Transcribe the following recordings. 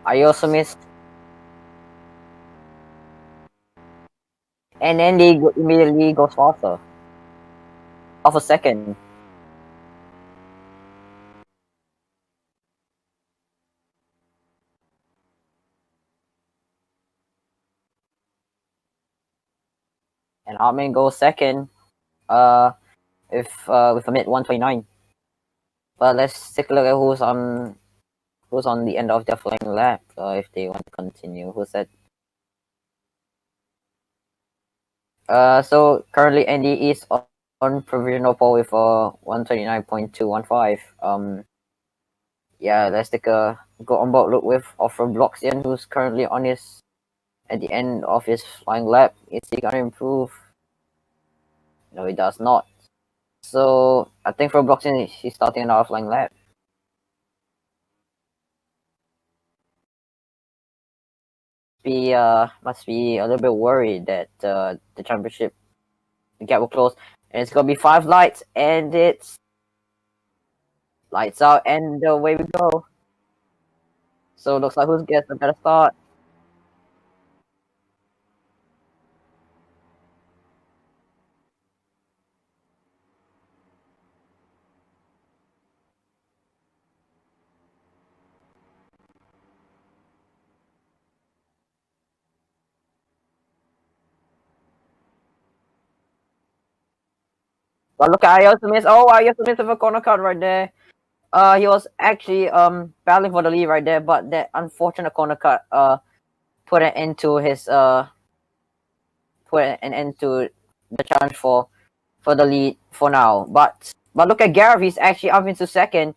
I also missed. And then they immediately goes faster. Half a second. And Hartman goes second. With a mid 129. But let's take a look at who's on the end of their flying lap. If they want to continue, who's that? So currently Andy is on provisional pole with 129.215. Yeah, let's take a go on board look with ROBLOX in, who's currently on his at the end of his flying lap. Is he gonna improve? No, he does not. So I think ROBLOX in he's starting another flying lap. Must be a little bit worried that the championship gap will close, and it's gonna be 5 lights, and it's lights out, and away we go. So looks like who gets a better start. But look at Ayo Smith. Oh, Ayo Smith with a corner cut right there. He was actually battling for the lead right there, but that unfortunate corner cut put an end to his put an end to the challenge for the lead for now. But look at Gareth. He's actually up into second.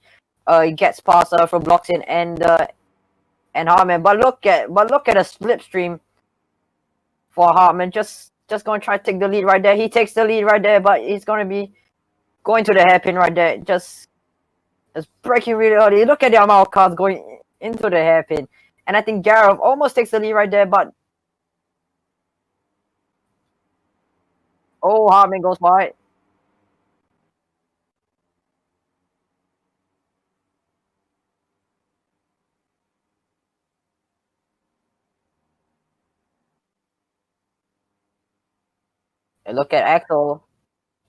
He gets past from Bloxin and Hartman. But look at a slipstream for Hartman. Just gonna try to take the lead right there. He takes the lead right there, but he's gonna be going to the hairpin right there. Just breaking really early. Look at the amount of cars going into the hairpin. And I think Gareth almost takes the lead right there, but oh, Hartman goes wide. And look at Axel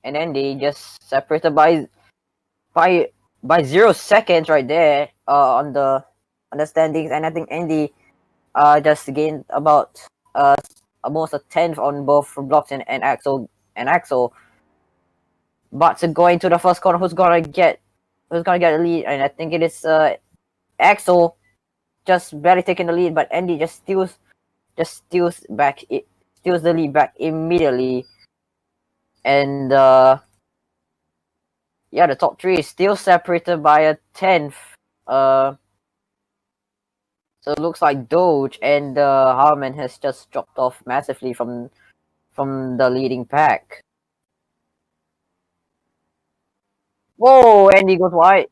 and Andy just separated by 0 seconds right there on the standings, and I think Andy just gained about almost a tenth on both Blocks and Axel. But to go into the first corner, who's gonna get a lead? And I think it is Axel just barely taking the lead, but Andy just steals the lead back immediately. And yeah, the top 3 is still separated by a tenth. So it looks like Doge and Harman has just dropped off massively from the leading pack. Whoa, Andy goes wide.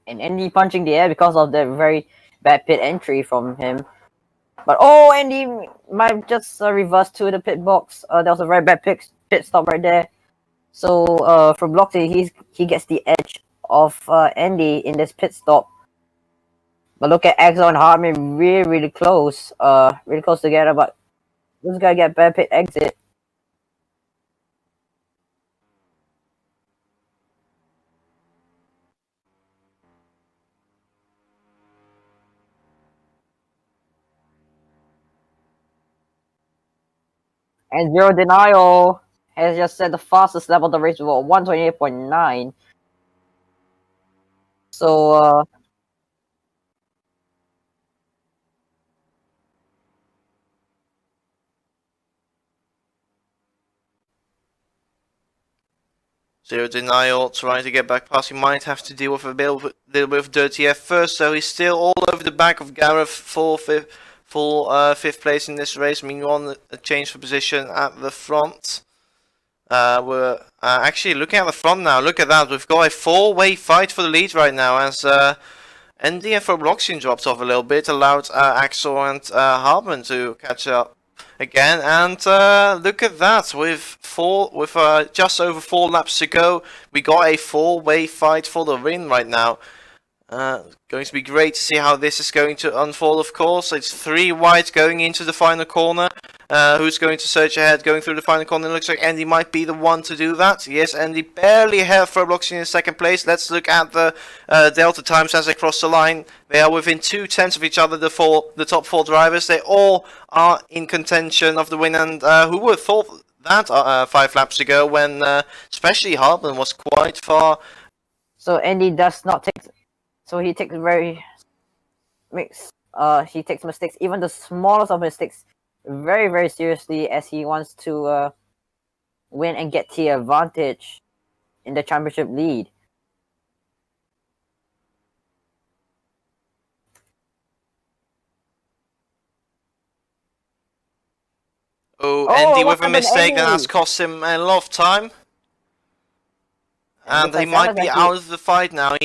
And Andy punching the air because of the very bad pit entry from him. But oh, Andy might just reverse to the pit box. That was a very bad pit stop right there. So from Bloxy, he gets the edge of Andy in this pit stop. But look at Axel and Hartman really close, together. But who's gonna get bad pit exit? And Zero Denial has just set the fastest lap of the race with 128.9. So Zero Denial trying to get back past. He might have to deal with a little bit of dirty F first, so he's still all over the back of Gareth for fifth place in this race. I mean, on a change for position at the front. we're actually looking at the front now. Look at that. We've got a four-way fight for the lead right now as ND and ROBLOX dropped off a little bit, allowed Axel and Hardman to catch up again. And look at that. With just over 4 laps to go, we got a four-way fight for the win right now. Going to be great to see how this is going to unfold, of course. It's 3 wide going into the final corner. Who's going to surge ahead going through the final corner? It looks like Andy might be the one to do that. Yes, Andy barely ahead of ROBLOX in second place. Let's look at the delta times as they cross the line. They are within 2/10 of each other, the top 4 drivers. They all are in contention of the win. And who would have thought that 5 laps ago when especially Hardman was quite far. So Andy does not take... So he takes he takes mistakes, even the smallest of mistakes, very, very seriously, as he wants to win and get the advantage in the championship lead. Oh, Andy with a happened, mistake that Andy? has cost him a lot of time. And he because might that was be actually- out of the fight now.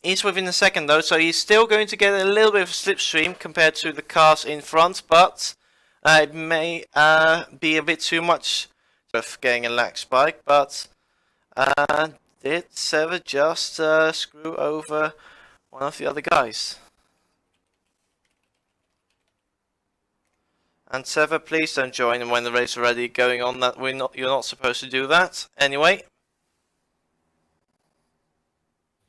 He's within a second though, so he's still going to get a little bit of a slipstream compared to the cars in front, but it may be a bit too much of getting a lag spike. But did Sever just screw over one of the other guys? And Sever, please don't join when the race is already going on. That you're not supposed to do that. Anyway.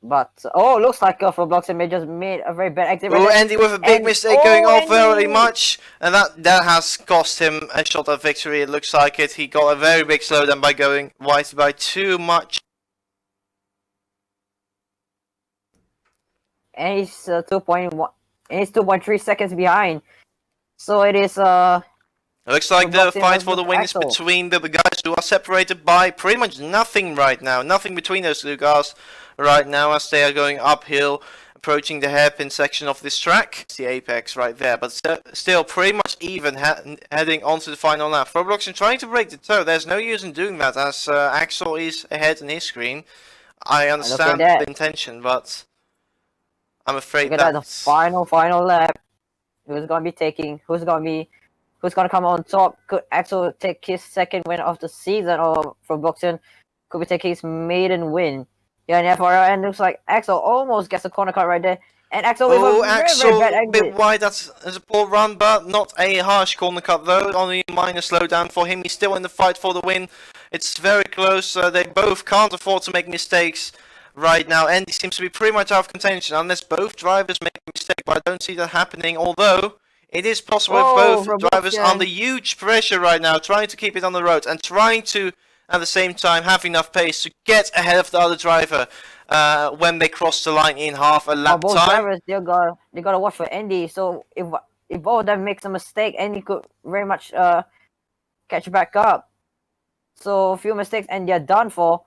But looks like ROBLOX may just made a very bad exit. Oh, Andy with a big mistake going off very Andy! much, and that has cost him a shot at victory. It looks like it. He got a very big slowdown by going wide by too much. And he's 2.1. And he's 2.3 seconds behind. So it is It looks like the ROBLOX fight for the versus win is Axel. between the guys who are separated by pretty much nothing right now. Nothing between those two cars right now as they are going uphill, approaching the hairpin section of this track. It's the apex right there, but still pretty much even heading onto the final lap. ROBLOX trying to break the toe. There's no use in doing that as Axel is ahead in his screen. I understand that. the intention, but I'm afraid look at that, the that's... final lap. Who's gonna come on top? Could Axel take his second win of the season, or ROBLOX could we take his maiden win? Yeah, and therefore, and looks like Axel almost gets a corner cut right there. And Axel with a very, Axel, very bad a exit. bit wide, that's a poor run, but not a harsh corner cut though, only a minor slowdown for him. He's still in the fight for the win. It's very close, they both can't afford to make mistakes right now. Andy seems to be pretty much out of contention, unless both drivers make a mistake, but I don't see that happening, although it is possible with both drivers under huge pressure right now, trying to keep it on the road, and trying to, at the same time, have enough pace to get ahead of the other driver when they cross the line in half a lap both time. drivers, they gotta watch for Andy. So if both of them makes a mistake, Andy could very much catch back up. So a few mistakes and they're done for.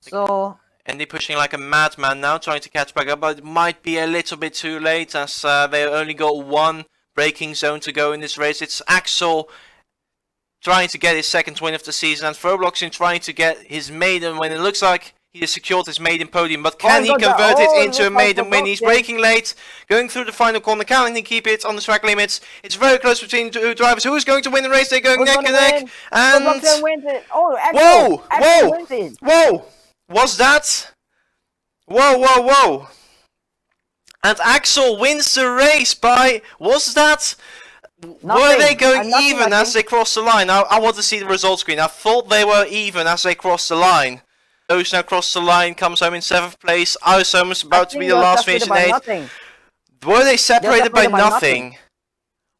So Andy pushing like a madman now, trying to catch back up, but it might be a little bit too late as they only got one braking zone to go in this race. It's Axel trying to get his second win of the season, and ROBLOX trying to get his maiden win. It looks like he has secured his maiden podium, but can he convert it into a maiden win? He's braking late, going through the final corner. Can he keep it on the track limits? It's very close between two drivers. Who's going to win the race? They're going neck and neck. And ROBLOX wins it. Axel wins it. Whoa! Was that? Whoa! And Axel wins the race by... Was that... Were they going even as they crossed the line? I want to see the result screen. I thought they were even as they crossed the line. Those now crossed the line, comes home in 7th place. Isom is about to be the last finish in 8th. Were they separated by nothing?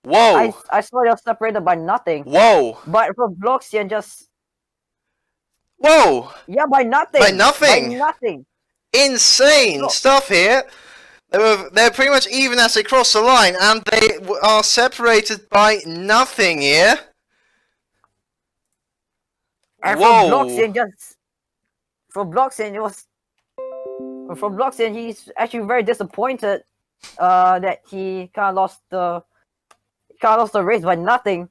Whoa! I saw they were separated by nothing. Whoa! But ROBLOX just... Whoa! Yeah, by nothing. By nothing. By nothing. Insane stuff here. They're pretty much even as they cross the line, and they are separated by nothing here. And whoa! From ROBLOX, he's actually very disappointed that he kind of lost the race by nothing.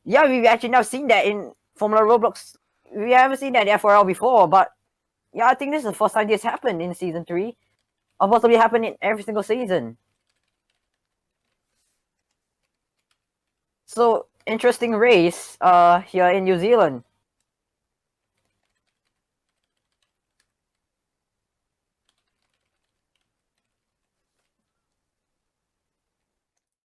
Yeah, we've actually now seen that in Formula Roblox. We haven't seen that in FRL before, but yeah, I think this is the first time this happened in season 3. Or possibly happen in every single season. So interesting race here in New Zealand.